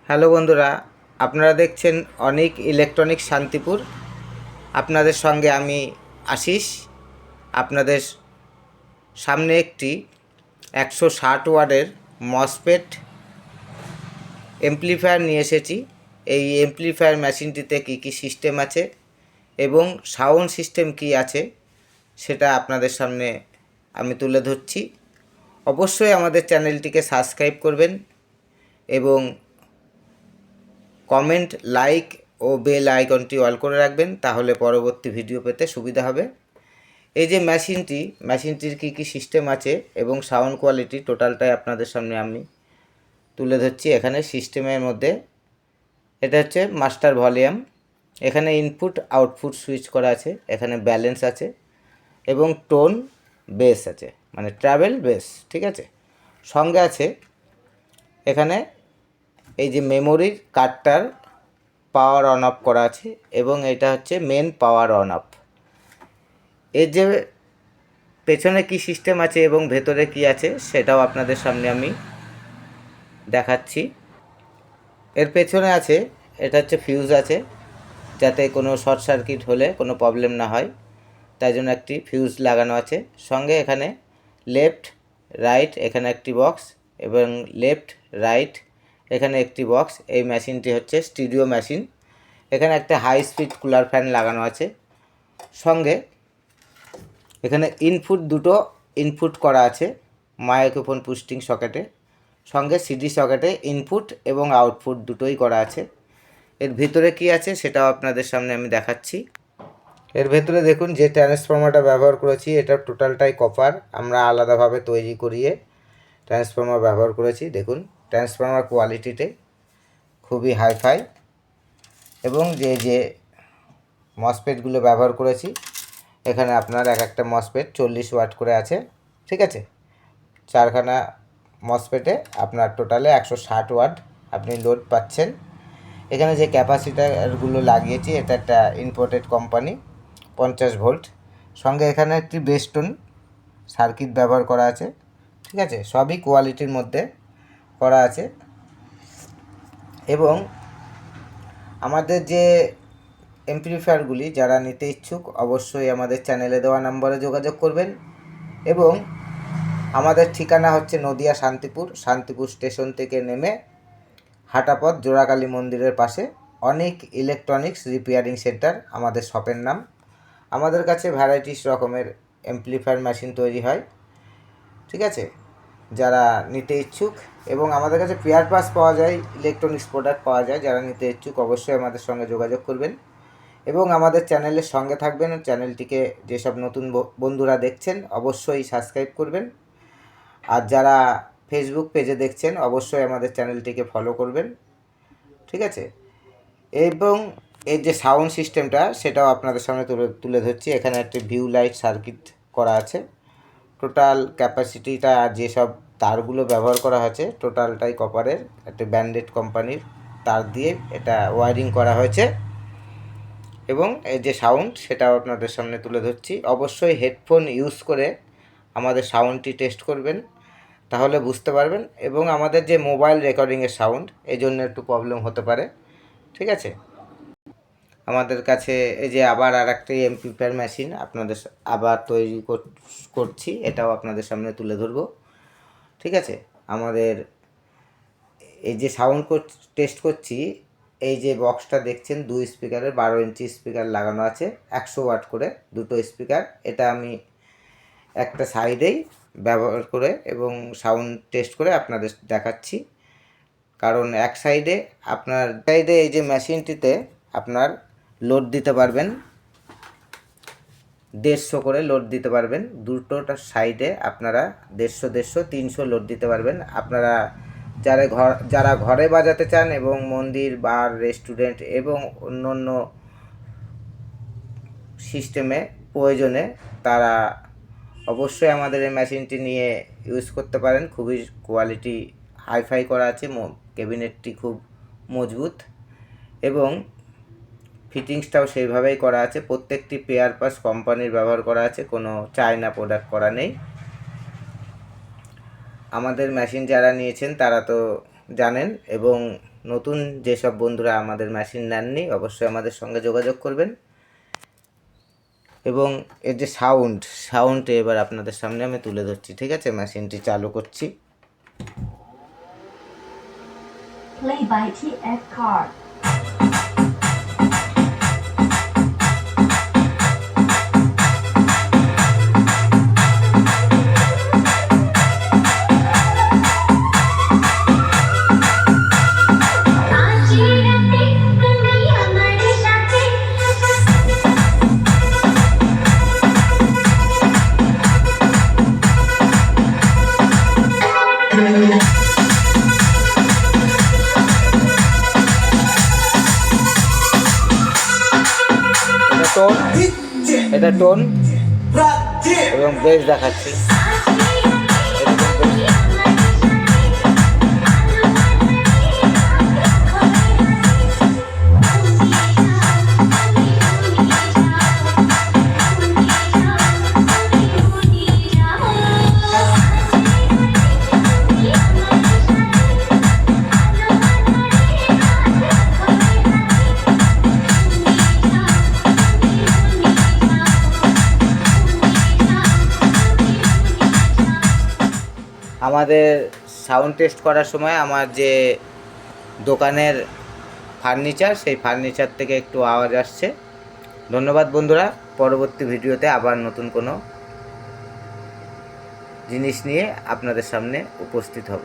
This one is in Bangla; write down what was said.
হ্যালো বন্ধুরা, আপনারা দেখছেন অনিক ইলেকট্রনিক্স শান্তিপুর। আপনাদের সঙ্গে আমি আশিস। আপনাদের সামনে একটি 160 ওয়াটের মসফেট এমপ্লিফায়ার নিয়ে এসেছি। এই এমপ্লিফায়ার মেশিনটিতে কী কী সিস্টেম আছে এবং সাউন্ড সিস্টেম কী আছে সেটা আপনাদের সামনে আমি তুলে ধরছি। অবশ্যই আমাদের চ্যানেলটিকে সাবস্ক্রাইব করবেন এবং কমেন্ট, লাইক ও বেল আইকনটি অল করে রাখবেন, তাহলে পরবর্তী ভিডিও পেতে সুবিধা হবে। এই যে মেশিনটির কী কী সিস্টেম আছে এবং সাউন্ড কোয়ালিটি টোটালটাই আপনাদের সামনে আমি তুলে ধরছি। এখানে সিস্টেমের মধ্যে এটা হচ্ছে মাস্টার ভলিউম, এখানে ইনপুট আউটপুট সুইচ করা আছে, এখানে ব্যালেন্স আছে এবং টোন বেস আছে, মানে ট্রাভেল বেস। ঠিক আছে, সঙ্গে আছে এখানে এই যে মেমোরির কার্ডটার পাওয়ার অন অফ করা আছে এবং এটা হচ্ছে মেন পাওয়ার অন অফ। এর যে পেছনে কি সিস্টেম আছে এবং ভেতরে কি আছে সেটাও আপনাদের সামনে আমি দেখাচ্ছি। এর পেছনে আছে, এটা হচ্ছে ফিউজ আছে, যাতে কোনো শর্ট সার্কিট হলে কোনো প্রবলেম না হয়, তাই জন্য একটি ফিউজ লাগানো আছে। সঙ্গে এখানে লেফট রাইট এখানে একটি বক্স এবং লেফট রাইট এখানে একটি বক্স। এই মেশিনটি হচ্ছে স্টুডিও মেশিন। এখানে একটা হাই স্পিড কুলার ফ্যান লাগানো আছে। সঙ্গে এখানে দুটো ইনপুট করা আছে মাইক্রোফোন পুস্টিং সকেটে, সঙ্গে সিডি সকেটে ইনপুট এবং আউটপুট দুটোই করা আছে। এর ভিতরে কি আছে সেটাও আপনাদের সামনে আমি দেখাচ্ছি। এর ভেতরে দেখুন যে ট্রান্সফর্মারটা ব্যবহার করেছি এটা টোটালটাই কপার, আমরা আলাদাভাবে তৈরি করিয়ে ট্রান্সফর্মার ব্যবহার করেছি। দেখুন ট্রান্সফর্মার কোয়ালিটিতে খুবই হাইফাই এবং যে মসফেটগুলো ব্যবহার করেছি এখানে আপনার এক একটা মসফেট 40 ওয়াট করে আছে। ঠিক আছে, চারখানা মসফেটে আপনার টোটালে 160 ওয়াট আপনি লোড পাচ্ছেন। এখানে যে ক্যাপাসিটারগুলো লাগিয়েছি এটা একটা ইম্পোর্টেড কোম্পানি, 50 ভোল্ট। সঙ্গে এখানে একটি বেস্টন সার্কিট ব্যবহার করা আছে। ঠিক আছে, সবই কোয়ালিটির মধ্যে করা আছে। এবং আমাদের যে এমপ্লিফায়ারগুলি যারা নিতে ইচ্ছুক অবশ্যই আমাদের চ্যানেলে দেওয়া নম্বরে যোগাযোগ করবেন। এবং আমাদের ঠিকানা হচ্ছে নদিয়া শান্তিপুর স্টেশন থেকে নেমে হাঁটাপথ জোড়াকালী মন্দিরের পাশে অনিক ইলেকট্রনিক্স রিপেয়ারিং সেন্টার আমাদের শপের নাম। আমাদের কাছে ভ্যারাইটিস রকমের এমপ্লিফায়ার মেশিন তৈরি হয়। ঠিক আছে, যারা নিতে ইচ্ছুক, এবং আমাদের কাছে পেয়ার পাস পাওয়া যায়, ইলেকট্রনিক্স প্রোডাক্ট পাওয়া যায়, যারা নিতে ইচ্ছুক অবশ্যই আমাদের সঙ্গে যোগাযোগ করবেন এবং আমাদের চ্যানেলের সঙ্গে থাকবেন। চ্যানেলটিকে যেসব নতুন বন্ধুরা দেখছেন অবশ্যই সাবস্ক্রাইব করবেন, আর যারা ফেসবুক পেজে দেখছেন অবশ্যই আমাদের চ্যানেলটিকে ফলো করবেন। ঠিক আছে, এবং এর যে সাউন্ড সিস্টেমটা সেটাও আপনাদের সামনে তুলে ধরছি। এখানে একটি ভিউ লাইট সার্কিট করা আছে। টোটাল ক্যাপাসিটিটা আর যেসব তারগুলো ব্যবহার করা হয়েছে টোটালটাই কপারের, একটা ব্র্যান্ডেড কোম্পানির তার দিয়ে এটা ওয়ারিং করা হয়েছে। এবং এই যে সাউন্ড সেটাও আপনাদের সামনে তুলে ধরছি। অবশ্যই হেডফোন ইউজ করে আমাদের সাউন্ডটি টেস্ট করবেন, তাহলে বুঝতে পারবেন। এবং আমাদের যে মোবাইল রেকর্ডিংয়ের সাউন্ড এই জন্য একটু প্রবলেম হতে পারে। ঠিক আছে, আমাদের কাছে এই যে আবার আর একটি এমপ্লিফায়ার মেশিন আপনাদের আবার তৈরি করছি, এটাও আপনাদের সামনে তুলে ধরবো। ঠিক আছে, আমাদের এই যে সাউন্ড টেস্ট করছি, এই যে বক্সটা দেখছেন 2 স্পিকারের 12 ইঞ্চি স্পিকার লাগানো আছে, 100 ওয়াট করে দুটো স্পিকার। এটা আমি একটা সাইডেই ব্যবহার করে এবং সাউন্ড টেস্ট করে আপনাদের দেখাচ্ছি। কারণ এক সাইডে এই যে মেশিনটিতে আপনার লোড দিতে পারবেন 150 করে লোড দিতে পারবেন। দুটোটা সাইডে আপনারা 150, 300 লোড দিতে পারবেন। আপনারা যারা ঘরে বাজাতে চান এবং মন্দির, বার, রেস্টুরেন্ট এবং অন্য অন্য সিস্টেমে প্রয়োজনে তারা অবশ্যই আমাদের এই মেশিনটি নিয়ে ইউজ করতে পারেন। খুবই কোয়ালিটি হাইফাই করা আছে, ক্যাবিনেটটি খুব মজবুত এবং ফিটিংসটাও সেইভাবেই করা আছে। প্রত্যেকটি পেয়ার পাস কোম্পানির ব্যবহার করা আছে, কোনো চায়না প্রোডাক্ট করা নেই। আমাদের মেশিন যারা নিয়েছেন তারা তো জানেন এবং নতুন যেসব বন্ধুরা আমাদের মেশিন নেননি অবশ্যই আমাদের সঙ্গে যোগাযোগ করবেন। এবং এর যে সাউন্ড এবার আপনাদের সামনে আমি তুলে ধরছি, ঠিক আছে? মেশিনটি চালু করছি। Play by TF Card. এটা টোন এবং বেস দেখাচ্ছি। আমাদের সাউন্ড টেস্ট করার সময় আমার যে দোকানের ফার্নিচার, সেই ফার্নিচার থেকে একটু আওয়াজ আসছে। ধন্যবাদ বন্ধুরা, পরবর্তী ভিডিওতে আবার নতুন কোনো জিনিস নিয়ে আপনাদের সামনে উপস্থিত হব।